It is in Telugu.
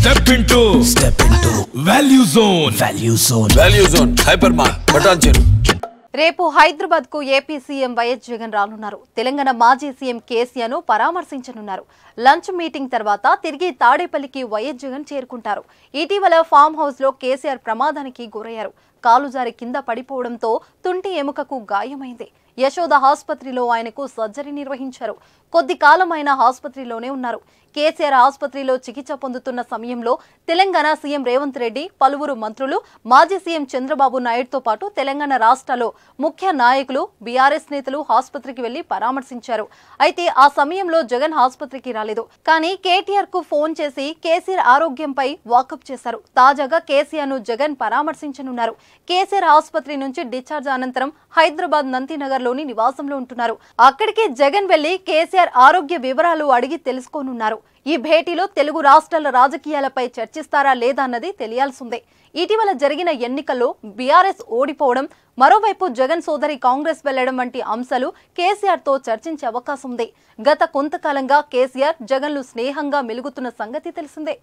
Step into Value Zone Hypermart Patancheru. రేపు హైదరాబాద్ కు ఏపీ సీఎం వైఎస్ జగన్ రానున్నారు. తెలంగాణ మాజీ సీఎం కేసీఆర్ ను పరామర్శించనున్నారు. లంచ్ మీటింగ్ తర్వాత తిరిగి తాడేపల్లికి వైఎస్ జగన్ చేరుకుంటారు. ఇటీవల ఫామ్ హౌస్ లో కేసీఆర్ ప్రమాదానికి గురయ్యారు. కాలు జారి కింద పడిపోవడంతో తుంటి ఎముకకు గాయమైంది. యశోద ఆసుపత్రిలో ఆయనకు సర్జరీ నిర్వహించారు. కొద్ది కాలం ఆయన ఆసుపత్రిలోనే ఉన్నారు. కేసీఆర్ ఆసుపత్రిలో చికిత్స పొందుతున్న సమయంలో తెలంగాణ సీఎం రేవంత్ రెడ్డి, పలువురు మంత్రులు, మాజీ సీఎం చంద్రబాబు నాయుడుతో పాటు తెలంగాణ రాష్ట్రాల్లో ముఖ్య నాయకులు, బీఆర్ఎస్ నేతలు ఆసుపత్రికి వెళ్లి పరామర్శించారు. అయితే ఆ సమయంలో జగన్ ఆసుపత్రికి రాలేదు. కానీ కేటీఆర్ కు ఫోన్ చేసి కేసీఆర్ ఆరోగ్యంపై వాకప్ చేశారు. తాజాగా కేసీఆర్ ను జగన్ పరామర్శించనున్నారు. కేసీఆర్ ఆసుపత్రి నుంచి డిశ్చార్జ్ అనంతరం హైదరాబాద్ నందినగర్ లోని నివాసంలో ఉంటున్నారు. అక్కడికి జగన్ వెళ్లి కేసీఆర్ ఆరోగ్య వివరాలు అడిగి తెలుసుకోనున్నారు. ఈ భేటీలో తెలుగు రాష్ట్రాల రాజకీయాలపై చర్చిస్తారా లేదా అన్నది తెలియాల్సిందే. ఇటీవల జరిగిన ఎన్నికల్లో బీఆర్ఎస్ ఓడిపోవడం, మరోవైపు జగన్ సోదరి కాంగ్రెస్ వెళ్లడం వంటి అంశాలు కేసీఆర్ తో చర్చించే అవకాశం ఉంది. గత కొంతకాలంగా కేసీఆర్, జగన్లు స్నేహంగా మెలుగుతున్న సంగతి తెలిసిందే.